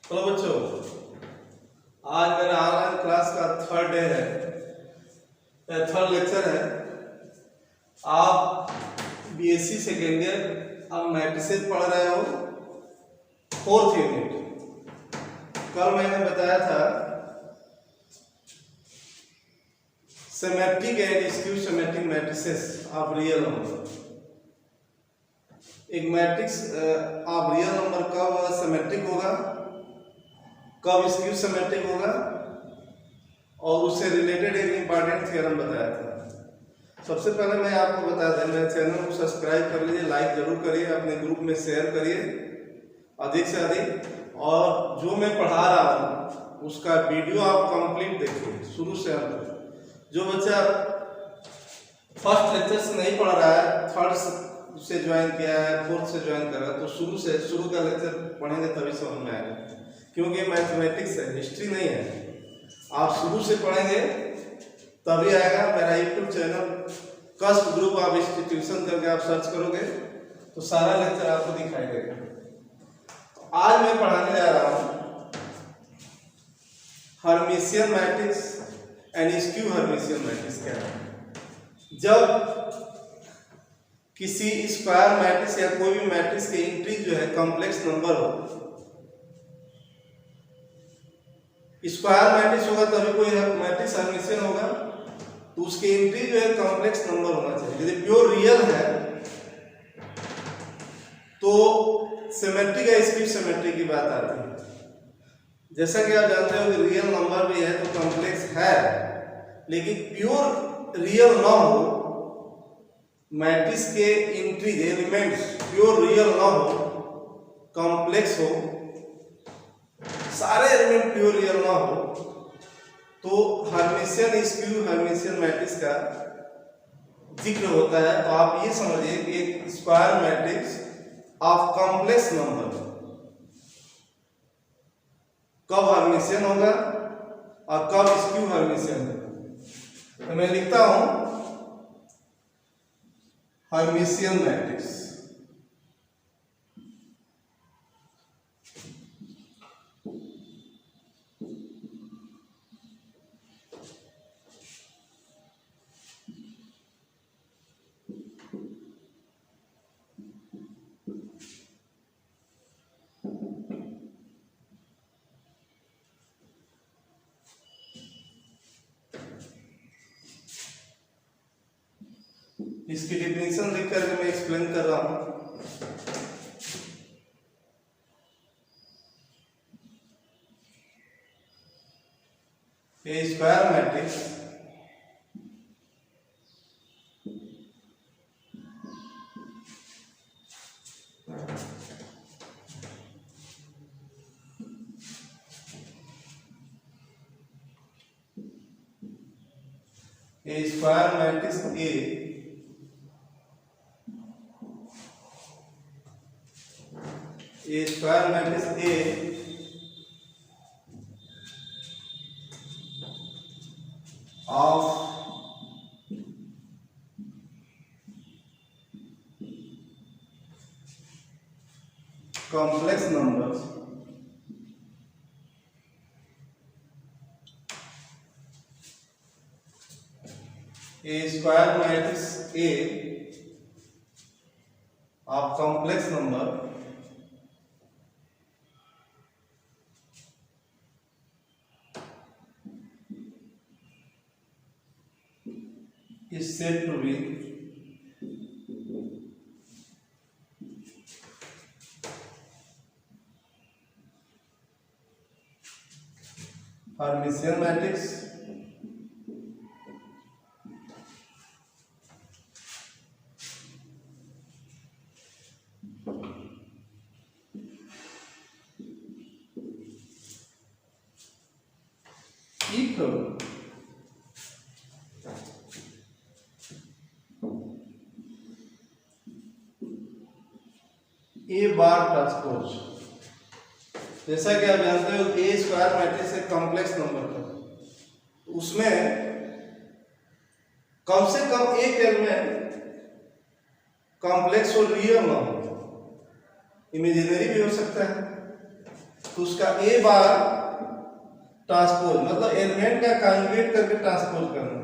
Hello बच्चों, आज मेरा ऑनलाइन क्लास का थर्ड डे है, थर्ड लेक्चर है। आप बीएससी सेकेंड ईयर अब मैट्रिसेस पढ़ रहे हो, फोर्थ यूनिट। कल मैंने बताया था symmetric and skew symmetric matrices of real number. एक मैट्रिक्स ऑफ रियल नंबर कब सिमेट्रिक होगा, कब स्क्यू सिमेट्रिक होगा, और उससे रिलेटेड एक इंपॉर्टेंट थ्योरम बताया था। सबसे पहले मैं आपको बता दें, मेरे चैनल को सब्सक्राइब कर लीजिए, लाइक जरूर करिए, अपने ग्रुप में शेयर करिए अधिक से अधिक, और जो मैं पढ़ा रहा हूँ उसका वीडियो आप कंप्लीट देखिए शुरू से अंत तक। जो बच्चा फर्स्ट लेक्चर से नहीं पढ़ रहा है, थर्ड से ज्वाइन किया है, फोर्थ से ज्वाइन कर रहा है, तो शुरू का लेक्चर पढ़ेंगे तभी समझ में आएगा, क्योंकि मैथमेटिक्स है, हिस्ट्री नहीं है। आप शुरू से पढ़ेंगे तभी आएगा। मेरा YouTube channel cusp group of institution करके आप सर्च करोगे तो सारा लेक्चर आपको दिखाई देगा। आज मैं पढ़ाने जा रहा हूँ Hermitian matrix and skew Hermitian matrix क्या है। जब किसी स्क्वायर मैट्रिक्स या कोई भी मैट्रिक्स की एंट्री जो है कॉम्प्लेक्स नंबर हो, स्क्वायर मैट्रिक्स होगा तभी कोई मैट्रिक्स हर्मिशियन होगा, तो उसकी एंट्री जो है कॉम्प्लेक्स नंबर होना चाहिए। यदि प्योर रियल है तो सिमेट्रिक या स्क्यू सिमेट्रिक की बात आती है। जैसा कि आप जानते हो कि रियल नंबर भी है तो कॉम्प्लेक्स है, लेकिन प्योर रियल ना हो, मैट्रिक्स के एंट्री एलिमेंट्स प्योर रियल ना हो, कॉम्प्लेक्स हो, सारे एलिमेंट प्योर रियल ना हो, तो हर्मिशियन स्क्यू हर्मिशियन मैट्रिक्स का जिक्र होता है। तो आप ये समझिए कि एक square matrix of complex number कब हर्मिशियन होगा और कब स्क्यू हर्मिशियन होगा। तो मैं लिखता हूं हर्मिशियन मैट्रिक्स। इसकी डिफिनेशन लिख करके मैं एक्सप्लेन कर रहा हूं। A square matrix A square matrix A of complex numbers A square matrix A of complex number is said to be Hermitian matrix if A bar transpose. जैसा कि आप जानते हो ए स्क्वायर मैट्रिक्स एक कॉम्प्लेक्स नंबर है, उसमें कम से कम एक एलिमेंट कॉम्प्लेक्स और रियल ना हो, इमेजिनरी भी हो सकता है। तो उसका ए बार ट्रांसपोज मतलब एलिमेंट का कॉन्जुगेट करके ट्रांसपोज करना,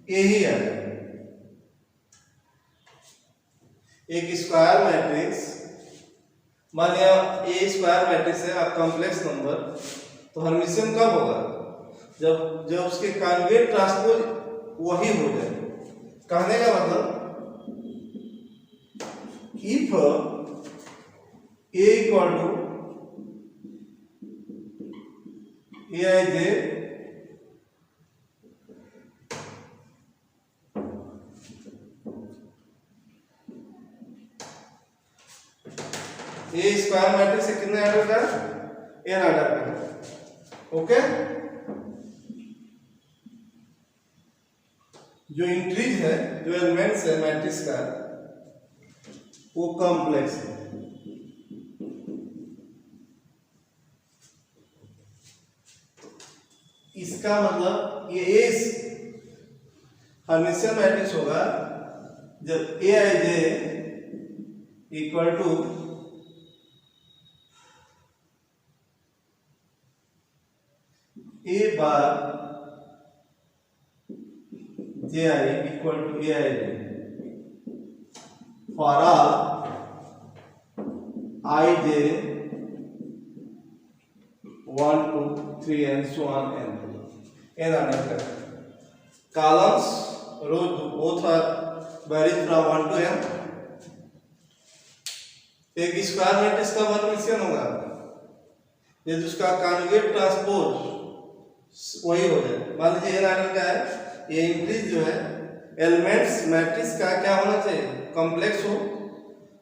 यही है। एक स्क्वायर मैट्रिक्स, मान लिया ए स्क्वायर मैट्रिक्स है अब कॉम्प्लेक्स नंबर, तो हर्मिशियन कब होगा? जब उसके कॉन्जुगेट ट्रांसपोज वही हो जाए। कहने का मतलब if A equal to Aij A square matrix से कितने ऑर्डर का? एन ऑर्डर का। ओके, जो इंक्रीज है, जो एलिमेंट्स है मैट्रिक्स का, वो कॉम्प्लेक्स है। इसका मतलब ये ए हर्मिशियन मैट्रिक्स होगा जब Aij equal to A bar Ji equal to Aij for all Ij 1 2 3 and so on and n another columns rows both are varies from 1 to n। एक स्क्वायर मैट्रिक्स का Hermitian होगा यदि उसका conjugate transpose वही हो जाए। मान लीजिए n ऑर्डर का है, ये इंक्रीज जो है एलिमेंट्स मैट्रिक्स का क्या होना चाहिए? कॉम्प्लेक्स हो।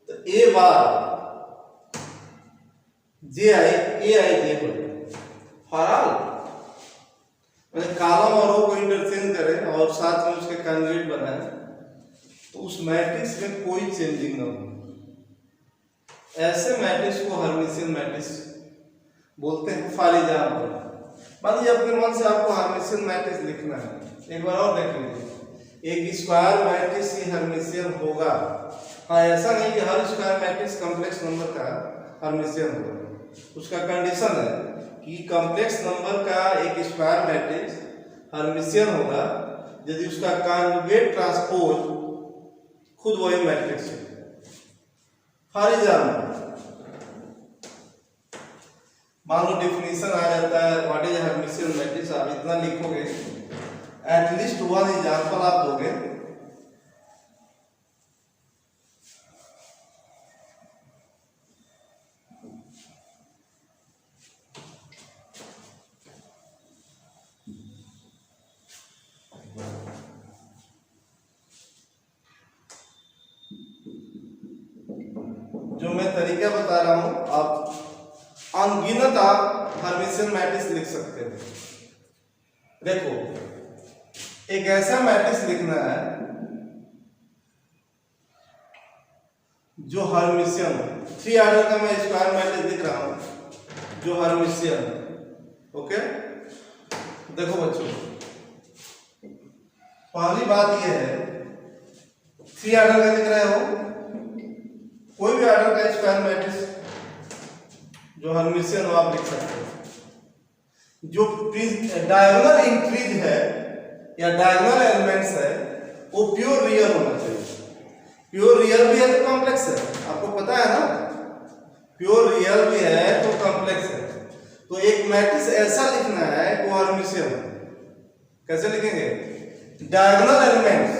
तो a बार Ji Aij हो फॉर मैंने कॉलम और रो को इंटरचेंज करें और साथ में उसके कॉन्जुगेट बनाए, तो उस मैट्रिक्स में कोई चेंजिंग ना हो। ऐसे मैट्रिक्स को हर्मिशियन मैट्रिक्स बोलते हैं। फॉर एग्जांपल, मान लीजिए अपने मन से आपको हर्मिशियन मैट्रिक्स लिखना है, एक बार और देख लीजिए, एक स्क्वायर मैट्रिक्स ही हर्मिशियन होगा। हाँ, ऐसा नहीं कि हर स्क्वायर मैट्रिक्स कॉम्प्लेक्स नंबर का हर्मिशियन होगा। उसका कंडीशन है कि कॉम्प्लेक्स नंबर का एक स्क्वायर मैट्रिक्स हर्मिशियन होगा यदि उसका कॉन्जुगेट ट्रांसपोज खुद वही मैट्रिक्स है। फॉर एग्जांपल, मान लो डेफिनेशन आ जाता है व्हाट इज हर्मिशियन मैट्रिक्स, आप इतना लिखोगे, एटलीस्ट वन एग्जांपल आप दोगे। जो मैं तरीका बता रहा हूं, आप अनगिनत आप हर्मिशियन मैट्रिक्स लिख सकते हैं। देखो, एक ऐसा मैट्रिक्स लिखना है जो हर्मिशियन हो। 3 ऑर्डर का मैं स्क्वायर मैट्रिक्स लिख रहा हूं जो हर्मिशियन है। ओके, देखो बच्चों, पहली बात यह है 3 ऑर्डर का लिख रहे हो, कोई भी ऑर्डर का स्क्वायर मैट्रिक्स जो हर्मिशियन हो आप लिख सकते हो। जो डायगोनल इंक्रीज है या डायगोनल एलिमेंट्स है वो प्योर रियल होना चाहिए। प्योर रियल भी है तो कॉम्प्लेक्स है, आपको पता है ना, प्योर रियल भी है तो कॉम्प्लेक्स है। तो एक मैट्रिक्स ऐसा लिखना है वो हर्मिशियन है। कैसे लिखेंगे? डायगोनल एलिमेंट्स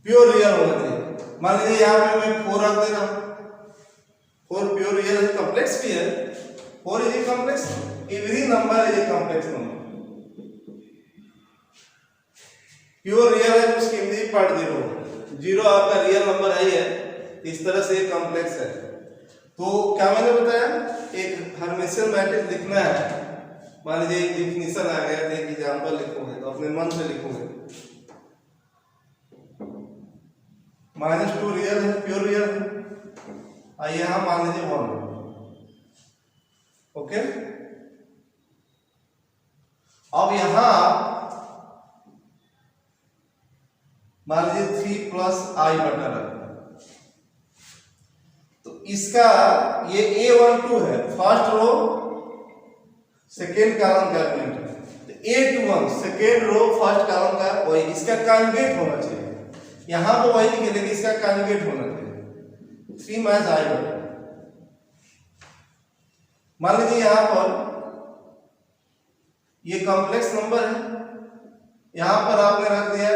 प्योर रियल होना चाहिए। मान लीजिए यहाँ पे मैं 4 रख दे रहा हूं, 4 प्योर रियल है, कॉम्प्लेक्स भी है। 4 is a complex, every number is a complex number. Pure real है तो उसकी इमेज पार्ट 0 आपका रियल नंबर है, इस तरह से ये कॉम्प्लेक्स है। तो क्या मैंने बताया, एक हर्मिशियन मैट्रिक्स लिखना है। मान लीजिए एक डेफिनेशन आ गया, एक एग्जांपल लिखोगे तो अपने मन से लिखोगे। -2 रियल है, प्योर रियल है, यहां मान लीजिए 1। ओके, अब यहां मान लीजिए 3 + i बटा रखा, तो इसका ये A12 है, फर्स्ट रो सेकेंड कॉलम का एलिमेंट है, तो A21 second row first column का वही, इसका कॉन्जुगेट होना चाहिए। यहां तो वही लिखे लेकिन इसका कॉन्जुगेट होना चाहिए 3 माइनस आई बटा। मान लीजिए यहां पर ये कॉम्प्लेक्स नंबर है, यहां पर आपने रख दिया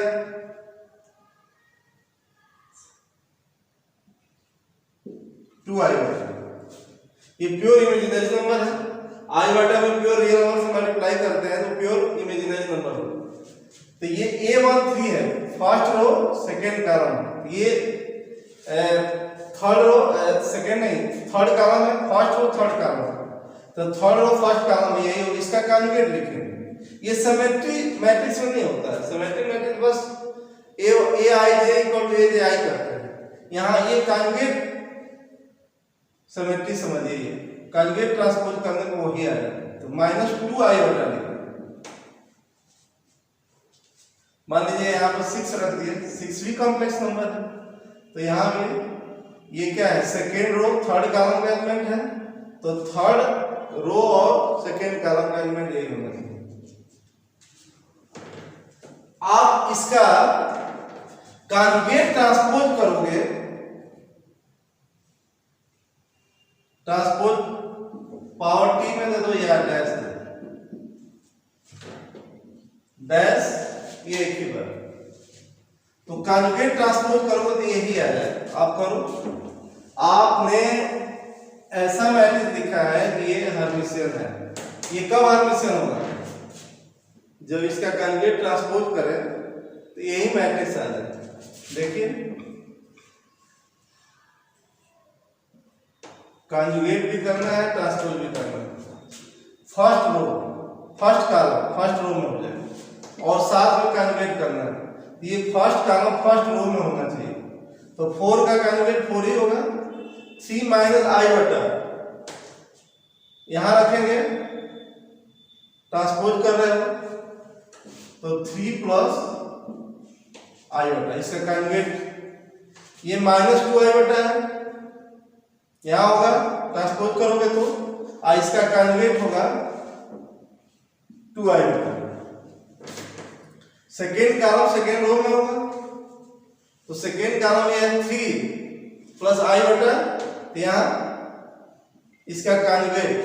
टू आई बटा, ये प्योर इमेजिनरी नंबर है। आई बटा में प्योर रियल नंबर से मल्टीप्लाई करते हैं तो प्योर इमेजिनरी नंबर होगा। तो ये A13 है, फर्स्ट रो सेकेंड कॉलम, ये थर्ड रो सेकेंड नहीं थर्ड कॉलम है, फर्स्ट रो थर्ड कॉलम, तो थर्ड रो फर्स्ट कॉलम है, यही इसका कॉन्जुगेट लिखेंगे। ये सिमेट्री मैट्रिक्स में नहीं होता है, सिमेट्री मैट्रिक्स बस Aij इक्वल टू Aj करते हैं। यहाँ ये कॉन्जुगेट सिमेट्री समझिए, ये कॉन्जुगेट ट्रांसपोज करने को वही आ जाता है। तो -2 आई बटा लिखा, मान लीजिए यहाँ पर 6 रख दिए, 6 भी कॉम्प्लेक्स नंबर है, तो यहाँ भी ये क्या है, सेकेंड रो थर्ड कॉलम का एलिमेंट है, तो थर्ड रो और सेकेंड कॉलम का एलिमेंट यही होना चाहिए। आप इसका कॉन्जुगेट ट्रांसपोज करोगे, ट्रांसपोज पावर टी में दे दो या डैश दे, डैश ये एक ही बार, तो कॉन्जुगेट ट्रांसपोज करोगे तो यही आ जाए। आप करो, आपने ऐसा मैट्रिक्स दिखा है कि ये हर्मिशियन है, ये कब हर्मिशियन होगा, जब इसका कॉन्जुगेट ट्रांसपोज करें तो यही मैट्रिक्स आ जाए। देखिए कॉन्जुगेट भी करना है, ट्रांसपोज भी करना है। First row first column first row में हो जाए और साथ में कॉन्जुगेट करना है, ये फर्स्ट कॉलम फर्स्ट रो में होना चाहिए, तो 4 का कॉन्जुगेट 4 ही होगा। 3 माइनस आई बटा यहां रखेंगे, ट्रांसपोज कर रहे हो तो 3 प्लस आई बटा, इसका कॉन्जुगेट ये -2 आई बटा है, यहां होगा ट्रांसपोज करोगे तो इसका कॉन्जुगेट होगा 2 आई बटा। सेकेंड कॉलम सेकेंड रो में होगा, तो सेकेंड कॉलम ये है 3 प्लस आई बटा, तो यहां इसका कॉन्जुगेट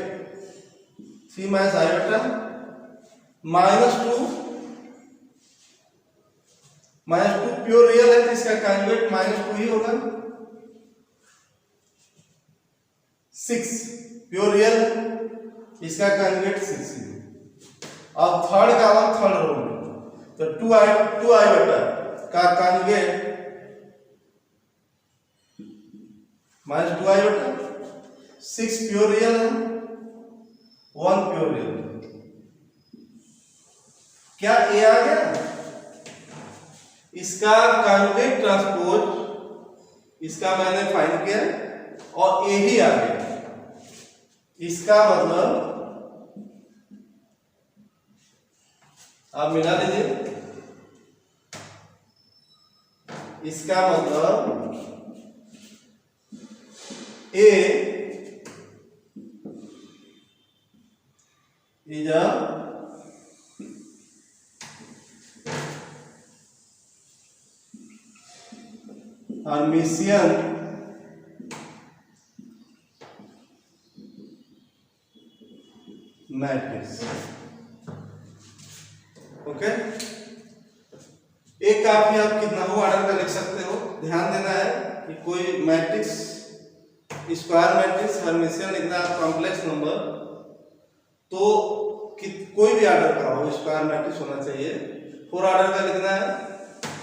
3 माइनस आई बटा, -2 प्योर रियल है, तो इसका कॉन्जुगेट -2 ही होगा। 6 प्योर रियल, इसका कॉन्जुगेट 6 ही। अब थर्ड कॉलम थर्ड रो में, तो 2 आई बटा का कॉन्जुगेट -2 आई बटा, 6 प्योर रियल है, 1 प्योर रियल। क्या ए आ गया, इसका कॉन्जुगेट ट्रांसपोज इसका मैंने फाइंड किया और ए ही आ गया, इसका मतलब आप मिला लीजिए, इसका मतलब A is a Hermitian matrix. Okay, एक काफी आप कितना हो ऑर्डर का लिख सकते हो। ध्यान देना है कि कोई मैट्रिक्स स्क्वायर मैट्रिक्स हर्मिशियन लिखना है कॉम्प्लेक्स नंबर, तो कोई भी ऑर्डर का हो स्क्वायर मैट्रिक्स होना चाहिए। 4 ऑर्डर का लिखना है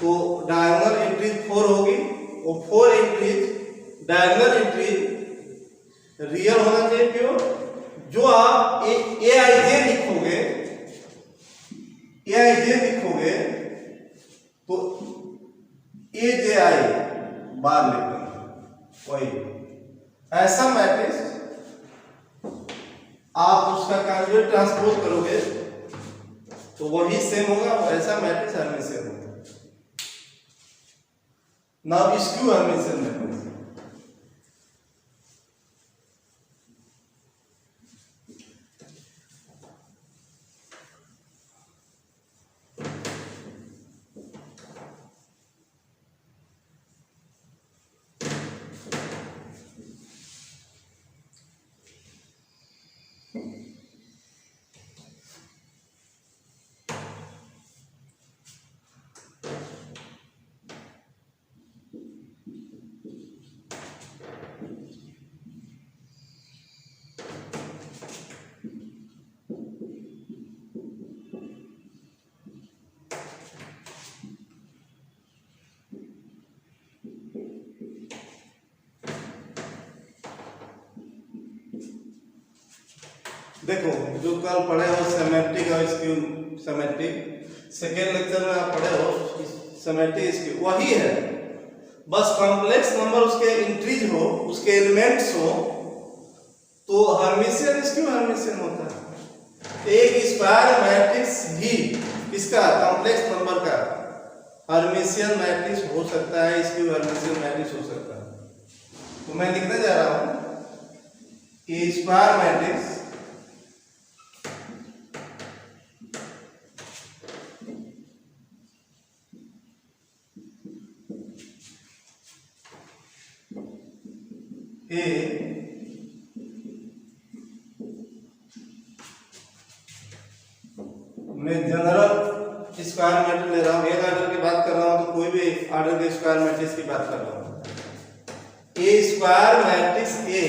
तो डायगोनल एंट्रीज 4 होगी और 4 एंट्रीज डायगोनल एंट्री रियल होना चाहिए प्योर। जो आप Aij लिखोगे तो Aj बार लिखोगे, वही ऐसा मैट्रिक्स आप उसका कॉन्जुगेट ट्रांसपोज करोगे तो वही सेम होगा, ऐसा मैट्रिक्स हर्मिशियन होगा। नाउ स्क्यू हर्मिशियन मैट्रिक्स, देखो जो कल पढ़े हो सिमेट्रिक और स्क्यू सिमेट्रिक, सेकेंड लेक्चर में आप पढ़े हो सिमेट्रिक स्क्यू, वही है, बस कॉम्प्लेक्स नंबर उसके इंट्रीज हो, उसके एलिमेंट्स हो, तो हर्मिशियन स्क्यू हर्मिशियन होता है। एक स्क्वायर मैट्रिक्स भी इसका कॉम्प्लेक्स नंबर का हर्मिशियन मैट्रिक्स हो सकता है, स्क्यू हर्मिशियन मैट्रिक्स हो सकता है। तो मैं लिखने जा रहा हूं कि स्क्वायर मैट्रिक्स ए मैं जनरल स्क्वायर मैट्रिक्स ले रहा हूं, एक ऑर्डर की बात कर रहा हूं तो कोई भी ऑर्डर के स्क्वायर मैट्रिक्स की बात कर रहा हूं। A square matrix A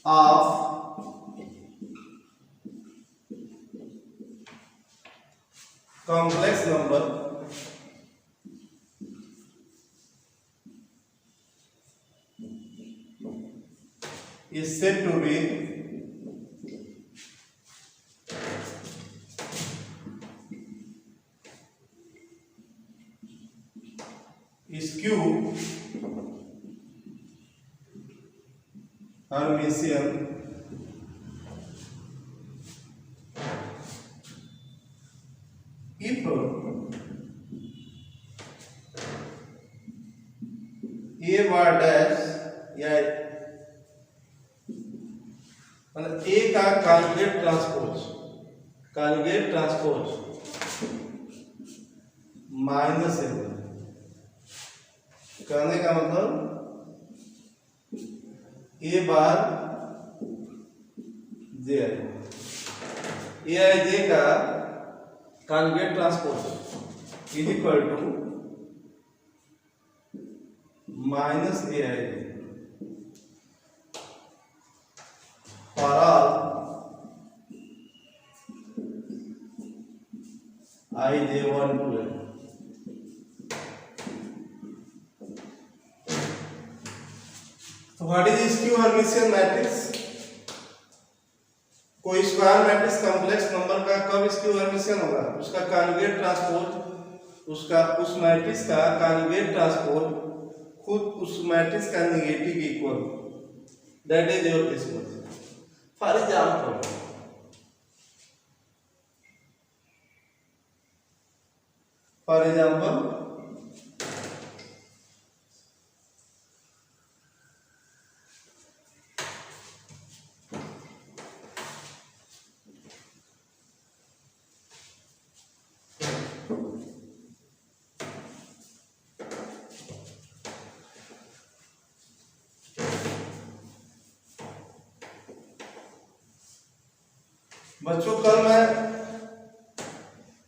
of complex number is said to be skew Hermitian if a bar dash या मतलब ए का कॉन्जुगेट ट्रांसपोज माइनस ए, कहने का मतलब ए बार जे आई जे का conjugate transpose is equal to minus A I J for all I j1 to n। तो what is skew Hermitian matrix? कोई square matrix complex number का कब स्क्यू हर्मिशियन होगा? उसका कॉन्जुगेट ट्रांसपोज, उसका उस मैट्रिक्स का कॉन्जुगेट ट्रांसपोज खुद उस मैट्रिक्स का negative equal, that is your this. For example, बच्चों कल मैं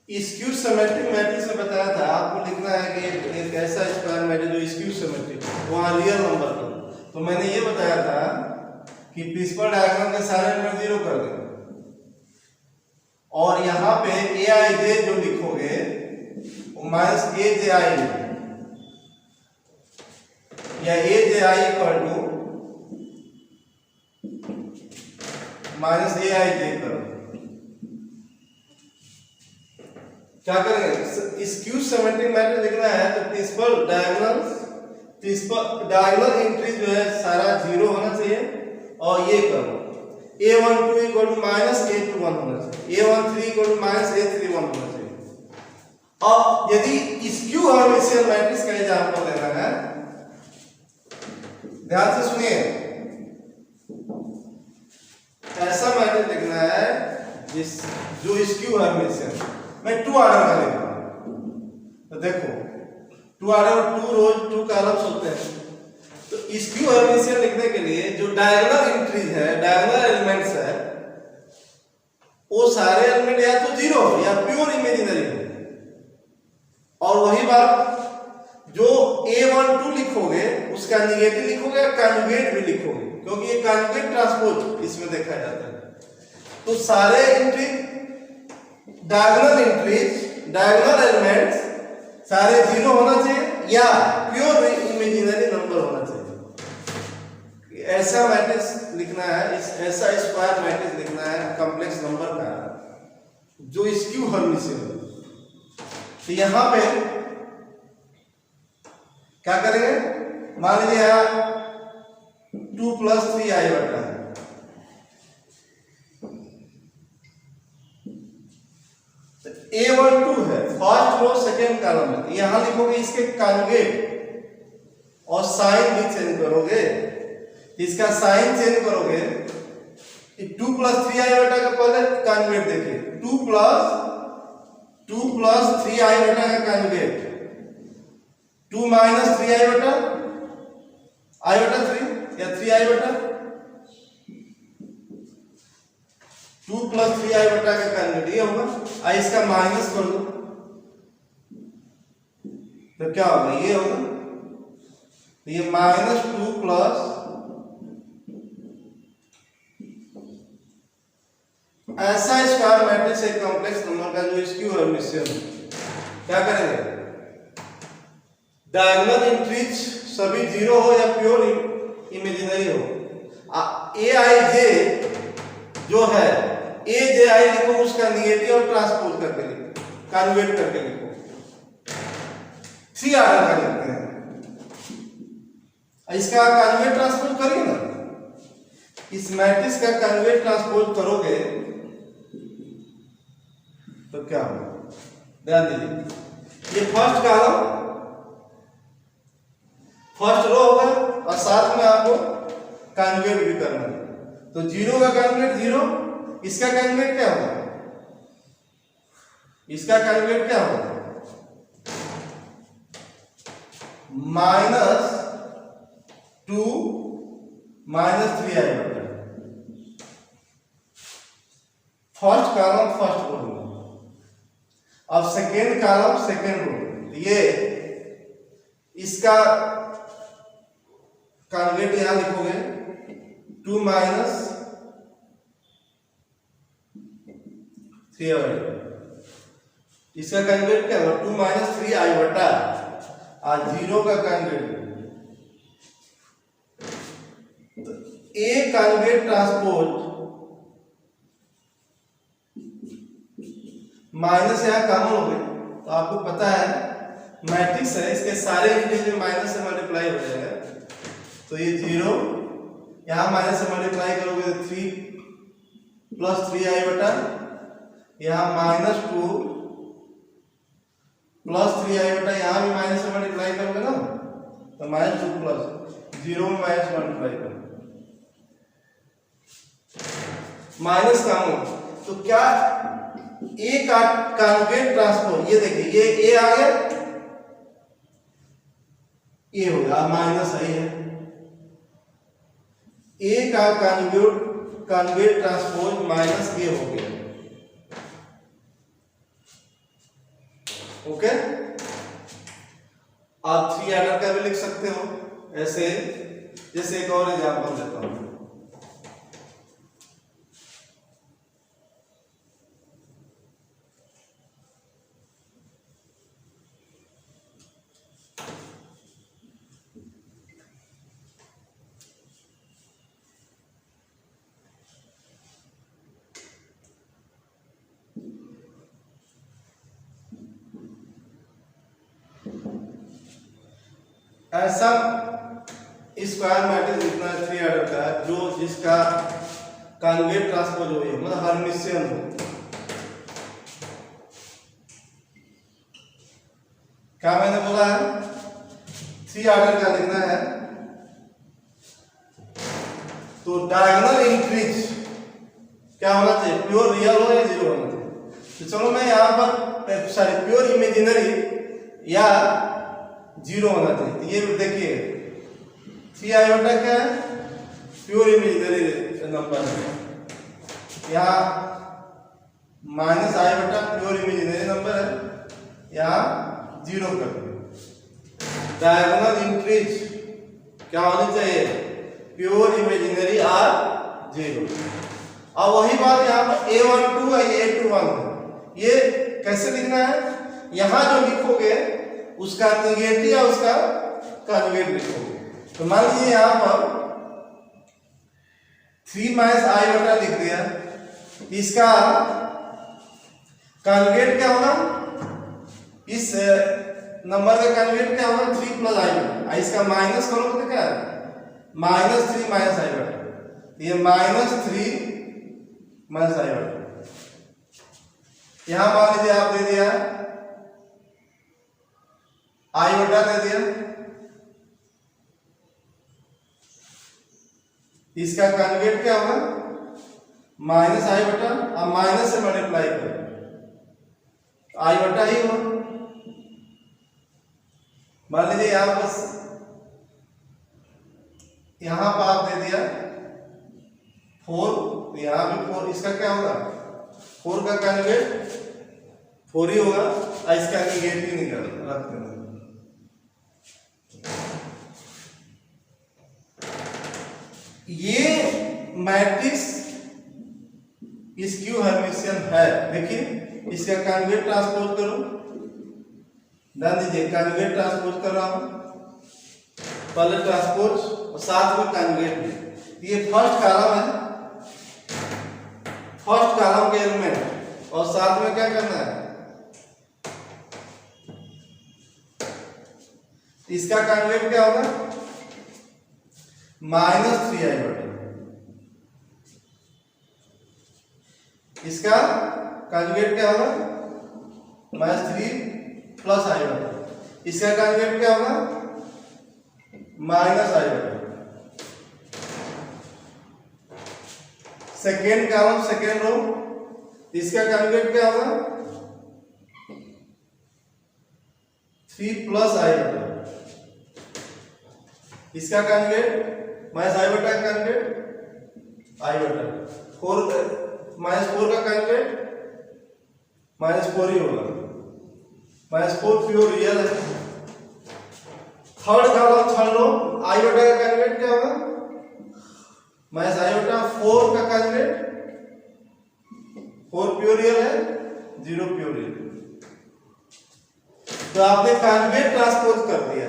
स्क्यू सिमेट्रिक मैट्रिक्स में बताया था आपको लिखना है कि एक ऐसा स्क्वायर मैट्रिक्स जो स्क्यू सिमेट्रिक वहां रियल नंबर का, तो मैंने ये बताया था कि प्रिंसिपल डायग्राम के सारे एलिमेंट जीरो कर देंगे और यहाँ पे ए आई जे जो लिखोगे वो माइनस ए जे आई या ए जे I equal to minus A I जे करो। क्या करेंगे? स्क्यू सिमेट्रिक मैट्रिक्स लिखना है तो प्रिंसिपल डायगोनल एंट्री जो है सारा जीरो होना चाहिए और ये करो a12 equal to minus a21 होना चाहिए, a13 equal to minus a31 होना चाहिए। अब यदि स्क्यू हर्मिशियन मैट्रिक्स का एग्जांपल लेना है, ध्यान से सुनिए, ऐसा मैट्रिक्स लिखना है जिस जो स्क्यू हर्मिशियन, मैं टू ऑर्डर का लिख रहा हूं तो देखो two order two rows two columns होते हैं, तो स्क्यू हर्मिशियन लिखने के लिए जो डायगोनल एंट्रीज है, डायगोनल एलिमेंट्स है, वो सारे एलिमेंट या तो जीरो हो या प्योर इमेजिनरी हो। और वही बात जो a12 लिखोगे उसका नेगेटिव लिखोगे या कॉन्जुगेट भी लिखोगे, क्योंकि ये कॉन्जुगेट ट्रांसपोज इसमें देखा जाता है। तो सारे entry diagonal entries, diagonal elements सारे जीरो होना चाहिए या प्योर इमेजिनरी नंबर होना चाहिए। ऐसा मैट्रिक्स लिखना है, इस ऐसा स्क्वायर मैट्रिक्स लिखना है कॉम्प्लेक्स नंबर का जो स्क्यू हर्मिशियन हो। तो यहां पे क्या करेंगे, मान लीजिए यहां 2 + 3i बटा है, तो A1 2 है, फर्स्ट रो सेकेंड कॉलम में, यहां लिखोगे इसके कॉन्जुगेट और साइन भी चेंज करोगे। इसका साइन चेंज करोगे, 2 + 3i बटा का पहले कॉन्जुगेट देखिए, 2 + 3i बटा का कॉन्जुगेट 2 - 3i बटा i बटा 3 या 3i बटा 2 + 3i बटा का कॉन्जुगेट ये होगा। आई इसका माइनस कर दो तो क्या होगा, ये होगा, तो ये -2 + ऐसा स्क्वायर मैट्रिक्स एक कॉम्प्लेक्स नंबर का जो स्क्यू हर्मिशियन क्या करेंगे, डायगोनल एंट्रीज सभी जीरो हो या प्योर इमेजिनरी हो, Aij जो है Aj लिखो, उसका निगेटिव और ट्रांसपोज करके लिखो, कन्वर्ट करके लिखो, 3 ऑर्डर का लिखते हैं। इसका कन्वर्ट ट्रांसपोज करिए ना, इस मैट्रिक्स का कन्वर्ट ट्रांसपोज करोगे तो क्या होगा, ध्यान दीजिए, ये फर्स्ट कॉलम फर्स्ट रो होगा और साथ में आपको कन्वर्ट भी करना है, तो 0 का कन्वर्ट 0, इसका कन्वर्ट क्या होगा, इसका कन्वर्ट क्या होगा, -2 - 3i बटा, फर्स्ट कॉलम फर्स्ट रो, अब सेकेंड कॉलम सेकेंड रो, ये इसका कॉन्जुगेट यहां लिखोगे 2 - 3i, इसका कॉन्जुगेट क्या होगा, 2 - 3i बटा और 0 का कॉन्जुगेट, तो A कॉन्जुगेट ट्रांसपोज माइनस यहां कॉमन हो गए, तो आपको पता है मैट्रिक्स है, इसके सारे इंटीजर में माइनस से मल्टीप्लाई हो जाएगा, तो ये 0 यहां माइनस से मल्टीप्लाई करोगे तो 3 + 3i बटा, यहां -2 + 3i बटा, यहां भी माइनस से मल्टीप्लाई करोगे ना, तो -2 + 0 में माइनस मल्टीप्लाई करोगे, माइनस कॉमन, तो क्या A का कॉन्जुगेट ट्रांसपोज, ये देखिए ये A आ गया, A हो गया, माइनस आई है, A का कॉन्जुगेट ट्रांसपोज -A हो गया, ओके। आप 3 ऑर्डर का भी लिख सकते हो ऐसे, जैसे एक और एग्जांपल देता हूं, ऐसा स्क्वायर मैट्रिक्स लिखना है 3 ऑर्डर का, जो जिसका कॉन्जुगेट ट्रांसपोज हो, मतलब हर्मिशियन हो। क्या मैंने बोला है, 3 ऑर्डर का लिखना है, तो डायगोनल एंट्रीज क्या होना चाहिए, प्योर रियल हो या 0 होना चाहिए। तो चलो मैं यहाँ पर सॉरी प्योर इमेजिनरी या 0 होना चाहिए, तो ये देखिए 3i बटा क्या है, प्योर इमेजिनरी नंबर है, यहाँ -i बटा प्योर इमेजिनरी नंबर है, यहाँ 0 कर दो। डायगोनल एंट्रीज क्या होनी चाहिए, प्योर इमेजिनरी और 0। अब वही बात यहाँ पर A12 है, A21 है, ये कैसे लिखना है, यहाँ जो लिखोगे उसका निगेटिव या उसका कॉन्जुगेट लिखोगे। तो मान लीजिए यहाँ पर 3 माइनस आई बटा लिख दिया। इसका कॉन्जुगेट क्या होगा, इस नंबर का कॉन्जुगेट क्या होगा 3 प्लस आई बटा, इसका माइनस करोगे तो क्या है -3 माइनस आई बटा, ये -3 माइनस आई बटा। यहां मान लीजिए आप दे दिया आई बटा दे दिया, इसका कॉन्जुगेट क्या होगा माइनस आई बटा, अब माइनस से मल्टीप्लाई करो आई बटा ही होगा। मान लीजिए यहां बस यहां पर आप दे दिया 4, यहां भी 4, इसका क्या होगा 4 का कॉन्जुगेट 4 ही होगा, और इसका कॉन्जुगेट ही निकल रख देना। ये मैट्रिक्स स्क्यू हर्मिशियन है। देखिए इसका कॉन्जुगेट ट्रांसपोज करो, ध्यान दीजिए कॉन्जुगेट ट्रांसपोज कर रहा हूं, पहले ट्रांसपोज और साथ में कॉन्जुगेट। ये फर्स्ट कॉलम है, फर्स्ट कॉलम के एलिमेंट, और साथ में क्या करना है इसका कॉन्जुगेट क्या होगा -3 आई बटा, इसका कॉन्जुगेट क्या होगा -3 प्लस आई बटा, इसका कॉन्जुगेट क्या होगा माइनस आई बटा। सेकेंड कॉलम सेकेंड रो, इसका कॉन्जुगेट क्या होगा 3 प्लस आई बटा, इसका कॉन्जुगेट माइनस आई बटा का कॉन्जुगेट आई बटा, 4 -4 का कॉन्जुगेट -4 ही होगा, -4 प्योर रियल है। थर्ड कॉलम थर्ड रो, आई बटा का कॉन्जुगेट क्या होगा माइनस आई बटा, 4 का कॉन्जुगेट 4 प्योर रियल है, 0 प्योर रियल। तो आपने कॉन्जुगेट ट्रांसपोज कर दिया।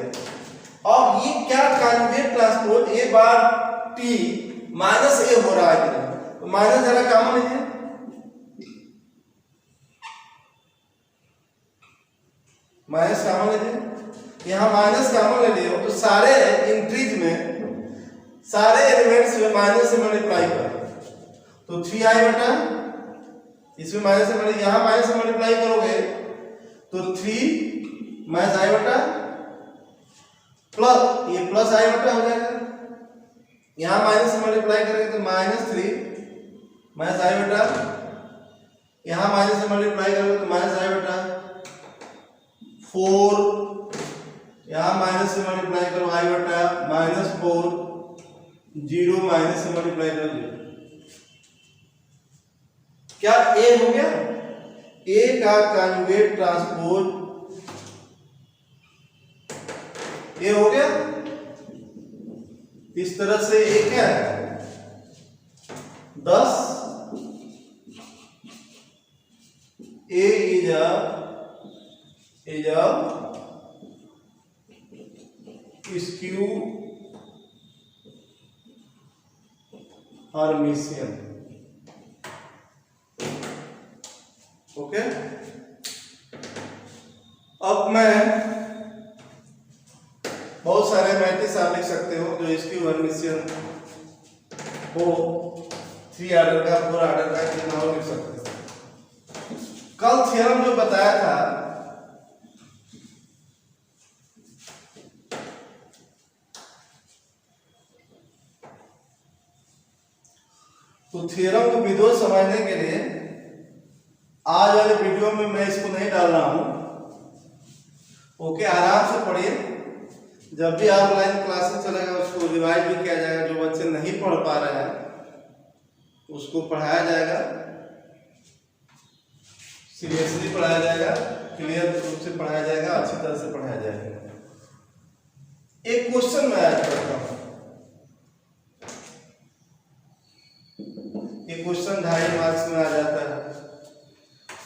अब ये क्या कॉन्जुगेट ट्रांसपोज, ए बार टी माइनस ए हो रहा है, तो माइनस जरा कॉमन लीजिए, माइनस कॉमन लीजिए, यहां माइनस कॉमन ले लिया तो सारे इंट्रीज में सारे एलिमेंट्स में माइनस से मल्टीप्लाई करो, तो 3 आई बटा, इसमें माइनस से यहां माइनस से मल्टीप्लाई करोगे तो 3 माइनस आई बटा प्लस ये प्लस आई बटा हो जाएगा, यहां माइनस से मल्टीप्लाई करेंगे तो -3 माइनस आई बटा, यहां माइनस से मल्टीप्लाई करोगे तो माइनस आई बटा 4, यहां माइनस से मल्टीप्लाई करो आई बटा -4, 0 माइनस से मल्टीप्लाई करो 0। क्या ए हो गया, ए का कॉन्जुगेट ट्रांसपोज ये हो गया। इस तरह से ये क्या है 10, A is a skew Hermitian. Okay, अब मैं बहुत सारे मैट्रिक्स आप लिख सकते हो जो स्क्यू हर्मिशियन हो, 3 ऑर्डर का 4 ऑर्डर का कितना हो लिख सकते हो। कल थ्योरम जो बताया था तो थ्योरम को विदोष समझने के लिए आज वाले वीडियो में मैं इसको नहीं डाल रहा हूं। ओके, आराम से पढ़िए, जब भी ऑनलाइन क्लासेस चलेगा उसको रिवाइज भी किया जाएगा, जो बच्चे नहीं पढ़ पा रहे हैं उसको पढ़ाया जाएगा, सीरियसली पढ़ाया जाएगा, क्लियर रूप से पढ़ाया जाएगा, अच्छी तरह से पढ़ाया जाएगा। एक क्वेश्चन मैं आज करता हूं, ये क्वेश्चन 2.5 मार्क्स में आ जाता है।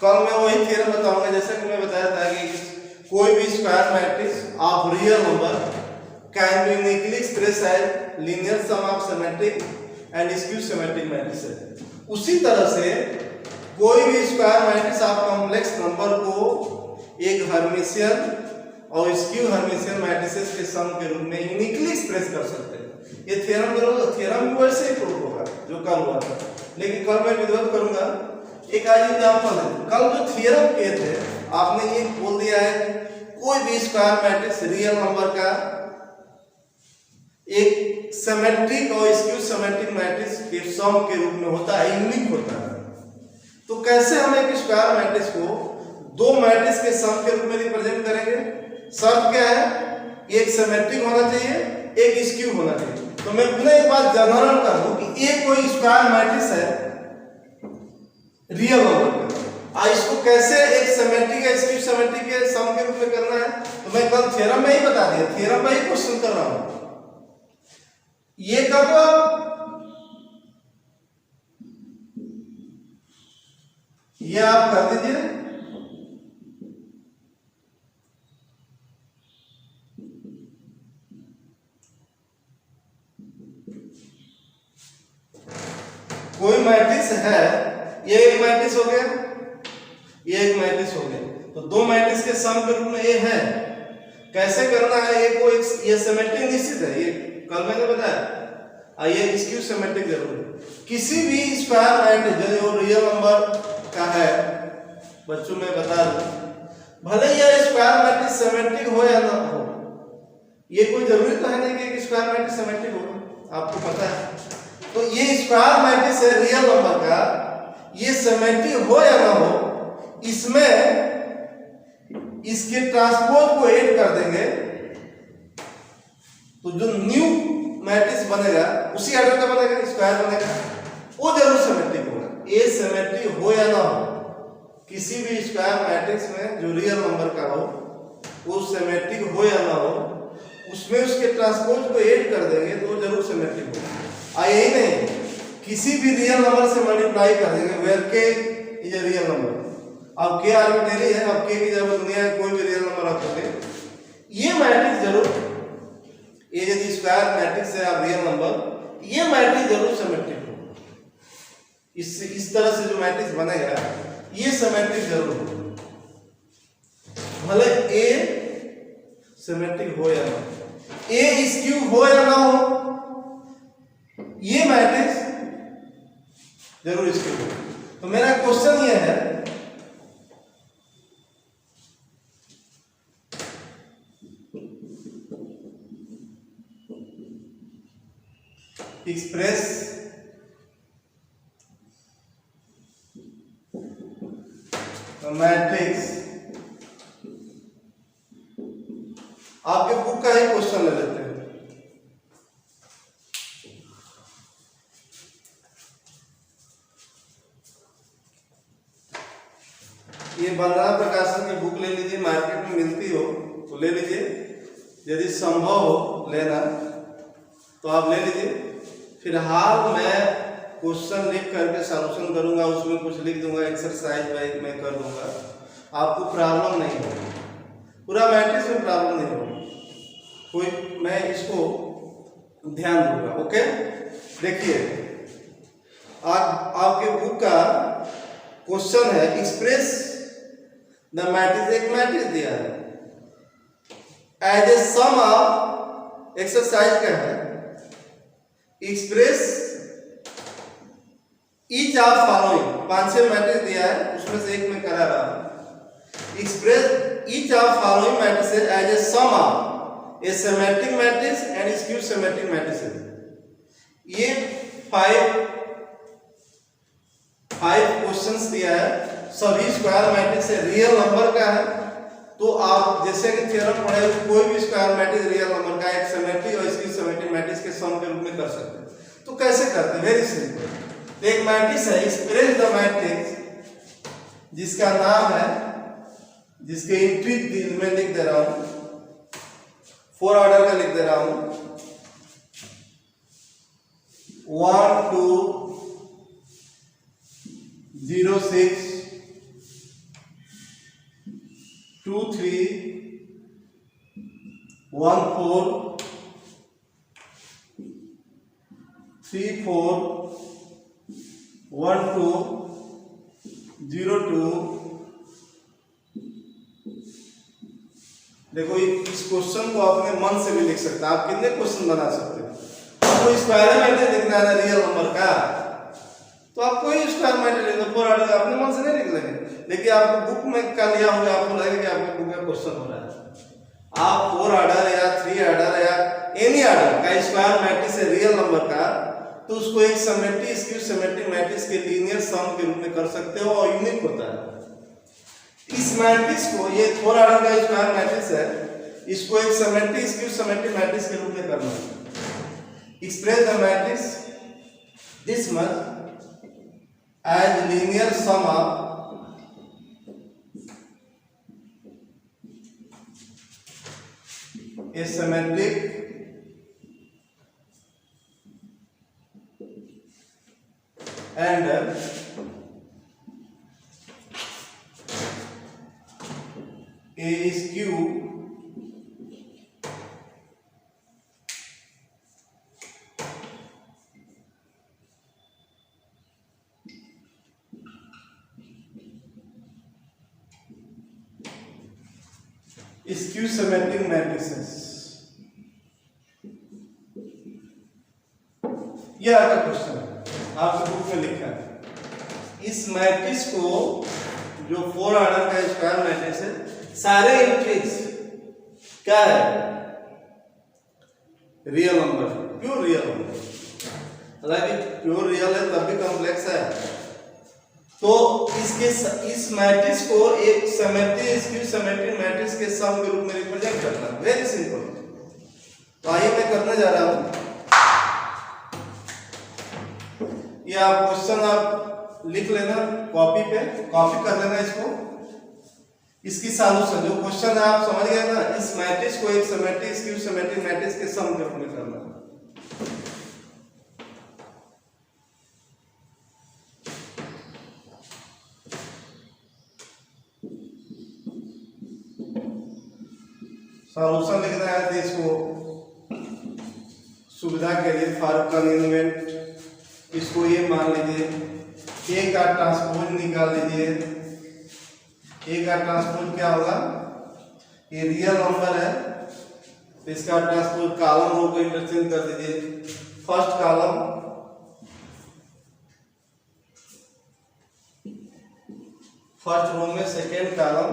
कल मैं वही थ्योरम बताऊंगा जैसे कि मैं बताया था कि कोई भी square matrix of real number can be uniquely express as linear sum of symmetric and skew symmetric matrix है। उसी तरह से कोई भी स्क्वायर मैट्रिक्स आप कॉम्प्लेक्स नंबर को एक हर्मिशियन और स्क्यू हर्मिशियन मैट्रिसेस के सम के रूप में यूनिकली एक्सप्रेस कर सकते हैं। ये थ्योरम करोगे तो थ्योरम भी वैसे ही प्रूव होगा जो कल हुआ था, लेकिन कल मैं विरोध करूंगा। एक आज एग्जांपल है, कल जो थ्योरम किए थे आपने ये बोल दिया है कोई भी स्क्वायर मैट्रिक्स रियल नंबर का एक सिमेट्रिक और स्क्यू सिमेट्रिक मैट्रिक्स के सम के रूप में होता है, यूनिक होता है। तो कैसे हम एक स्क्वायर मैट्रिक्स को दो मैट्रिक्स के सम के रूप में रिप्रेजेंट करेंगे? शर्त क्या है? एक सिमेट्रिक होना चाहिए, एक स्क्यू होना चाहिए। तो मैं पुनः एक बात जनरल कर दूं कि एक कोई स्क्वायर मैट्रिक्स है रियल नंबर का, इसको कैसे एक सिमेट्रिक या स्क्यू सिमेट्रिक के सम के रूप में करना है? तो मैं कल थ्योरम में ही बता दिया, थ्योरम में ही क्वेश्चन कर रहा हूं। ये कब ये आप कर दीजिए। कोई मैट्रिक्स है, ये एक मैट्रिक्स हो गया, ये एक मैट्रिक्स हो गया, तो दो मैट्रिक्स के सम के रूप में ये है। कैसे करना है? ये को ये सिमेट्रिक निश्चित है, ये कल मैंने बताया। ये स्क्यू सिमेट्रिक जरूर है। किसी भी स्क्वायर मैट्रिक्स जो रियल नंबर का है, बच्चों में बता दूं, भले यह स्क्वायर मैट्रिक्स सिमेट्रिक हो या ना हो, ये कोई जरूरी तो है नहीं कि एक स्क्वायर मैट्रिक्स सिमेट्रिक होगा, आपको पता है। तो ये स्क्वायर मैट्रिक्स है रियल नंबर का, ये सिमेट्रिक हो या ना हो, इसमें इसके ट्रांसपोज को ऐड कर देंगे तो जो न्यू मैट्रिक्स बनेगा उसी ऑर्डर का बनेगा, स्क्वायर बनेगा, वो जरूर सिमेट्रिक होगा। ये सिमेट्रिक हो या ना हो, किसी भी स्क्वायर मैट्रिक्स में जो रियल नंबर का हो वो सिमेट्रिक हो या ना हो, उसमें उसके ट्रांसपोज को ऐड कर देंगे तो वो जरूर सिमेट्रिक होगा। यही नहीं, किसी भी रियल नंबर से मल्टीप्लाई कर देंगे, वेयर के इज अ रियल नंबर। अब के आर्बिट्रेरी है, अब के की जब दुनिया में कोई भी रियल नंबर आप लोगे, ये मैट्रिक्स जरूर, ये यदि स्क्वायर मैट्रिक्स है आप रियल नंबर, ये मैट्रिक्स जरूर सिमेट्रिक हो। इस तरह से जो मैट्रिक्स बनेगा ये सिमेट्रिक जरूर हो, भले ए सिमेट्रिक हो या ना, ए स्क्यू हो या ना हो, ये मैट्रिक्स जरूर स्क्यू हो। तो मेरा क्वेश्चन ये है, एक्सप्रेस मैट्रिक्स, आपके बुक का ही क्वेश्चन ले लेते हैं। ये बंदना प्रकाशन की बुक ले लीजिए, मार्केट में मिलती हो तो ले लीजिए, यदि संभव हो लेना तो आप ले लीजिए। फिलहाल मैं क्वेश्चन लिख करके सॉल्यूशन करूंगा, उसमें कुछ लिख दूंगा, एक्सरसाइज वाइज मैं कर दूंगा, आपको प्रॉब्लम नहीं होगी, पूरा मैट्रिक्स में प्रॉब्लम नहीं होगी कोई, मैं इसको ध्यान दूंगा। ओके, देखिए आपके बुक का क्वेश्चन है, एक्सप्रेस द मैट्रिक्स, एक मैट्रिक्स दिया है as a sum of, exercise का है, express each of following, 5-6 matrix दिया है, उसमें से एक में करा रहा हूं। Express each of following matrix as a sum of a symmetric matrix and skew symmetric matrix. ये 5 क्वेश्चंस दिया है, सभी स्क्वायर मैट्रिक्स से रियल नंबर का है। तो आप जैसे कि थ्योरम पढ़े, कोई भी स्क्वायर मैट्रिक्स रियल नंबर का एक सिमेट्रिक और स्क्यू सिमेट्रिक मैट्रिक्स के सम के रूप में कर सकते हैं। तो कैसे करते हैं? वेरी सिंपल, एक मैट्रिक्स है, एक्सप्रेस द मैट्रिक्स, जिसका नाम है, जिसके एंट्री में लिख दे रहा हूं, 4 ऑर्डर का लिख दे रहा हूं, 1 2 0 6 2 3 1 4 3 4 1 2 0 2। देखो इस क्वेश्चन को अपने मन से भी लिख सकते हैं। आप कितने क्वेश्चन बना सकते हैं। आपको स्क्वायर मैट्रिक्स लिखना है रियल नंबर का, तो आप कोई स्क्वायर मैट्रिक्स लिख दो, 4 ऑर्डर अपने मन से नहीं लिख लेंगे। लेकिन आपको बुक में का लिया होगा, आपको लगेगा कि आपके बुक में क्वेश्चन हो रहा है। आप 4 ऑर्डर या 3 ऑर्डर या एनी ऑर्डर का स्क्वायर मैट्रिक्स है रियल नंबर का, तो उसको एक सिमेट्रिक स्क्यू सिमेट्रिक मैट्रिक्स के लीनियर सम के रूप में कर सकते हो और यूनिक होता है। इस मैट्रिक्स को, ये 4 ऑर्डर का स्क्वायर मैट्रिक्स है, इसको एक सिमेट्रिक स्क्यू सिमेट्रिक मैट्रिक्स के रूप में करना है। Express the matrix this much as linear sum of a symmetric and a skew skew symmetric matrices। यह आपका क्वेश्चन है, आपके बुक में लिखा है। इस मैट्रिक्स को, जो 4 ऑर्डर का स्क्वायर मैट्रिक्स है, सारे एंट्रीज क्या है, real number, pure real number. हालांकि प्योर रियल है तब भी कॉम्प्लेक्स है। तो इस मैट्रिक्स को एक सिमेट्रिक स्क्यू सिमेट्रिक मैट्रिक्स के सम के रूप में रिप्रेजेंट करना है। Very simple. तो आइए मैं करने जा रहा हूं। ये आप क्वेश्चन आप लिख लेना कॉपी पे, कॉपी कर लेना इसको। इसकी सॉल्यूशन जो क्वेश्चन है आप समझ गए ना, इस मैट्रिक्स को एक सिमेट्रिक स्क्यू सिमेट्रिक मैट्रिक्स के सम के रूप में करना है। सॉल्यूशन लिखना है तो इसको सुविधा के लिए फॉर कन्वीनियंट इसको ये मान लीजिए, ए का ट्रांसपोज निकाल लीजिए। ए का ट्रांसपोज क्या होगा, ये रियल नंबर है तो इसका ट्रांसपोज कॉलम रो को इंटरचेंज कर दीजिए। फर्स्ट कॉलम, फर्स्ट रो में second column,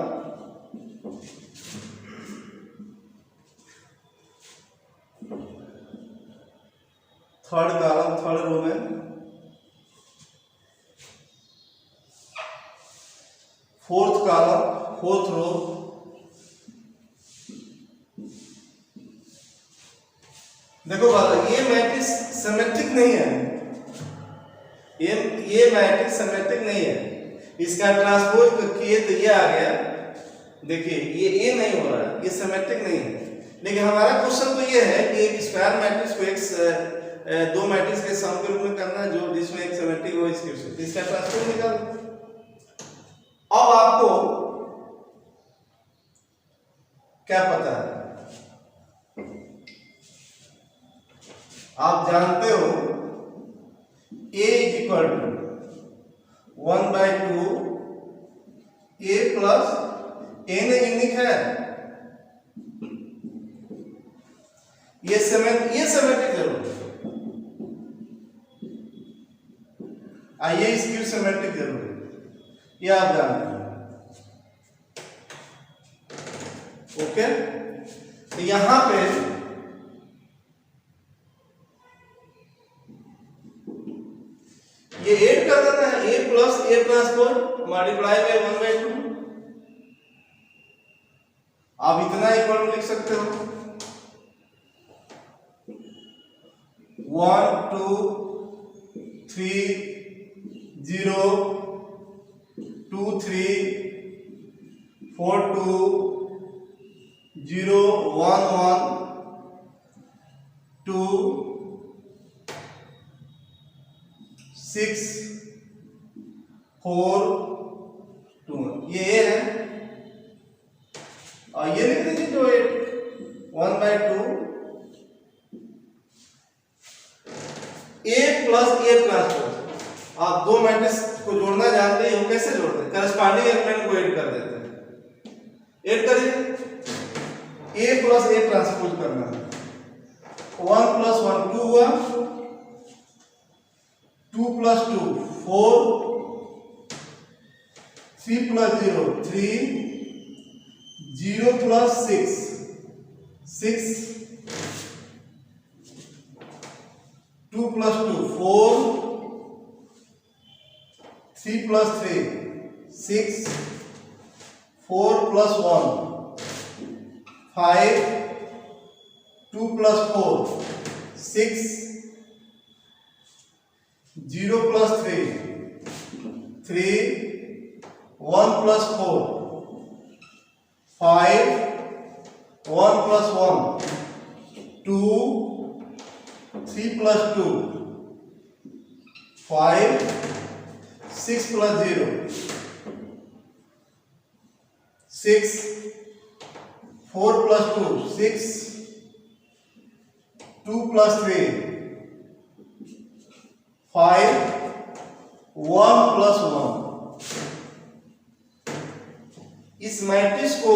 third column third row में, फोर्थ कॉलम फोर्थ रो, देखो बात, ये मैट्रिक्स सिमेट्रिक नहीं है, ये मैट्रिक्स सिमेट्रिक नहीं है। इसका ट्रांसपोज किए तो ये आ गया, देखिए ये नहीं हो रहा है, ये सिमेट्रिक नहीं है। लेकिन हमारा क्वेश्चन तो ये है कि एक स्क्वायर मैट्रिक्स को एक दो मैट्रिक्स के सम के रूप में करना है, जो जिसमें एक सिमेट्रिक हो इसका ट्रांसपोज निकालो। अब आपको क्या पता है, आप जानते हो a is equal to 1/2 a plus a ने यूनिक है, ये सिमेट्रिक जरूर है, आइए स्क्यू सिमेट्रिक जरूर है, ये आप जानते हैं। ओके, तो यहां पे ये ऐड कर देना है, a plus a transpose multiply by 1/2। आप इतना इक्वल टू लिख सकते हो 1 2 3 0 2 3 4 2 0 1 1 2 6 4 2, ये है। और ये लिख दीजिए जो 1/2 a प्लस आप दो मैट्रिक्स को जोड़ना जानते हो, कैसे जोड़ते हैं? करस्पॉन्डिंग एलिमेंट को ऐड कर देते हैं। ऐड करिए, ए प्लस ए ट्रांसपोज करना है। 1 + 1 2 हुआ, 2 + 2 4, 3 + 0 3, 0 + 6 6, 2 + 2 4, 3 + 3 6, 4 + 1 5, 2 + 4 6, 0 + 3 3, 1 + 4 5, 1 + 1 2, 3 + 2 5, 6 + 0 6, 4 + 2 6, 2 + 3 5, 1 + 1। इस मैट्रिक्स को,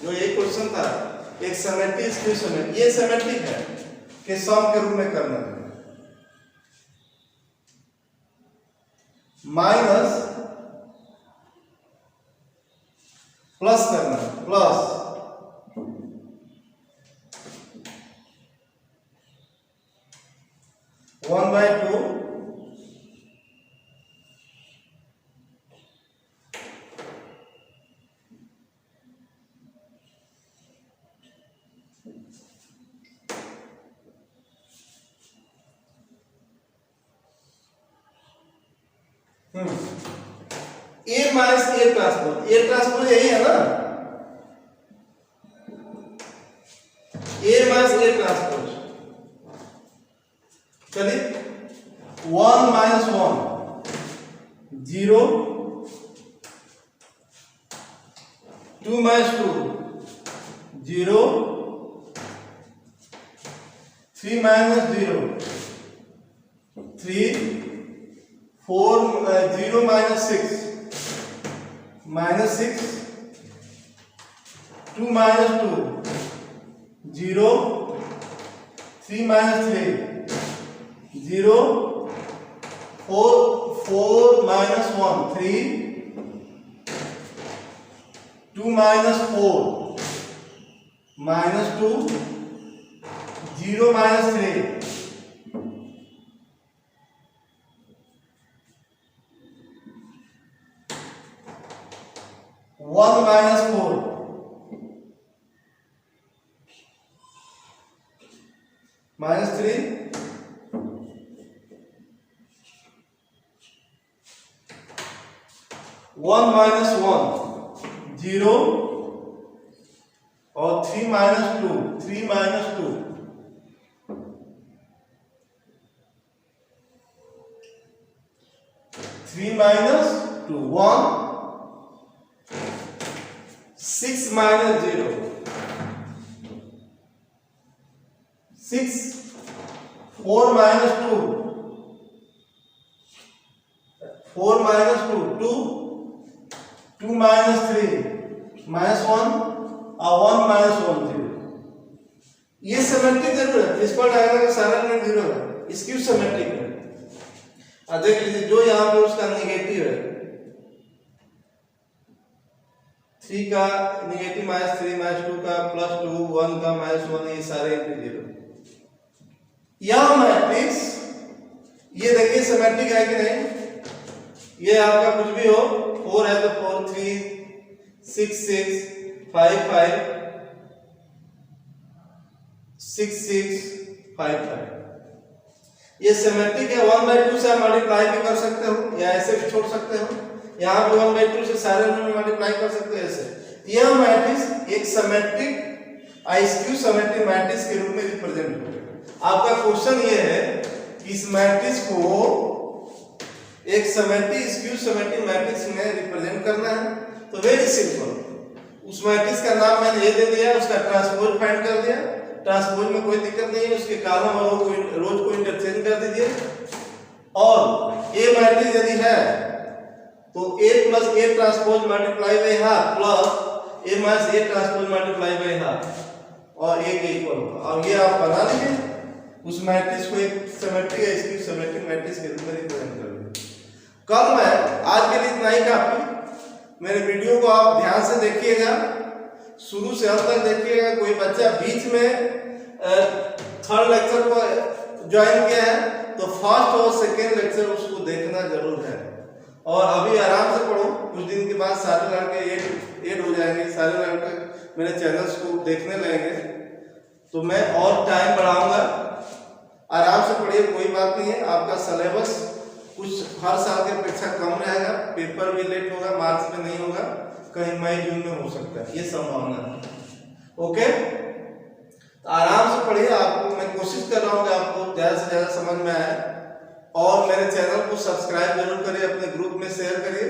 जो ये क्वेश्चन था, एक सिमेट्रिक स्क्यू सिमेट्रिक, ये सिमेट्रिक है कि सम के रूप में करना है। माइनस प्लस करना है, plus 1/2 A minus A transpose, A transpose यही है ना, ए माइनस ए ट्रांसपोज। चलिए 1 - 1 0, 2 - 2 0, 3 - 0 3, 4 0 - 6 -6, 2 - 2 0, 3 - 3 0, 4 - 1 3, 2 - 4 -2, 0 - 3 1 - 4 -3, 1 - 1 0 और 3 - 2 3 - 2 3 - 2 1 6 - 0 6 4 - 2 4 - 2 2 2 - 3 -1 और 1 - 1 0। ये सिमेट्रिक जरूर है, इस पर डायग्राम का सारा एलिमेंट 0 है, इसकी सिमेट्रिक है। अब देख लीजिए, जो यहाँ पे उसका नेगेटिव है, 3 का नेगेटिव -3 -2 का +2 1 का -1, ये सारे इंटीजर। यह मैट्रिक्स, ये देखिए सिमेट्रिक है कि नहीं? ये आपका कुछ भी हो, 4 है तो 4 3 6 6 5 5 6 6 5 5। ये सिमेट्रिक है। 1/2 से आप मल्टीप्लाई भी कर सकते हो या ऐसे भी छोड़ सकते हो। यहाँ पे 1/2 से सारे में मल्टीप्लाई कर सकते हो ऐसे। यह मैट्रिक्स एक सिमेट्रिक आइसक्यू सिमेट्रिक मैट्रिक्स के रूप में रिप्रेजेंट होगा। आपका क्वेश्चन ये है कि इस मैट्रिक्स को एक सिमेट्रिक स्क्यू सिमेट्रिक मैट्रिक्स में रिप्रेजेंट करना है। तो वेरी सिंपल, उस मैट्रिक्स का नाम मैंने ये दे दिया, उसका ट्रांसपोज फाइंड कर दिया। ट्रांसपोज में कोई दिक्कत नहीं है, उसके कॉलम और रोज को इंटरचेंज कर दीजिए और ए मैट्रिक्स यदि है तो A plus A transpose multiply by half plus A minus A transpose multiply by half और ए के इक्वल होगा। अब ये आप बना लीजिए उस मैट्रिक्स को एक सिमेट्रिक या स्क्यू सिमेट्रिक मैट्रिक्स के रूप में रिप्रेजेंट कर लीजिए। कल मैं आज के लिए इतना ही काफी। मेरे वीडियो को आप ध्यान से देखिएगा, शुरू से अंत तक देखिएगा। कोई बच्चा बीच में थर्ड लेक्चर को ज्वाइन किया है तो फर्स्ट और सेकेंड लेक्चर उसको देखना जरूर है। और अभी आराम से पढ़ो, कुछ दिन के बाद सारे लड़के ऐड हो जाएंगे, सारे लड़के मेरे चैनल्स को देखने लगेंगे तो मैं और टाइम बढ़ाऊंगा। आराम से पढ़िए, कोई बात नहीं है। आपका सिलेबस कुछ हर साल की अपेक्षा कम रहेगा, पेपर भी लेट होगा, मार्च में नहीं होगा, कहीं मई जून में हो सकता है, ये संभावना है। ओके, तो आराम से पढ़िए। आपको मैं कोशिश कर रहा हूँ कि आपको ज़्यादा से ज़्यादा समझ में आए। और मेरे चैनल को सब्सक्राइब जरूर करिए, अपने ग्रुप में शेयर करिए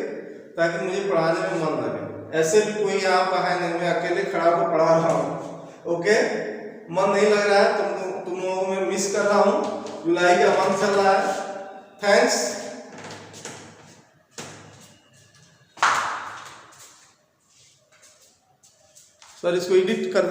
ताकि मुझे पढ़ाने में मन लगे। ऐसे भी कोई आपका है नहीं, मैं अकेले खड़ा होकर पढ़ा रहा हूँ। ओके, मन नहीं लग रहा है, तुम लोगों में मिस कर रहा हूँ। जुलाई का मंथ चल रहा है। थैंक्स। सर इसको एडिट कर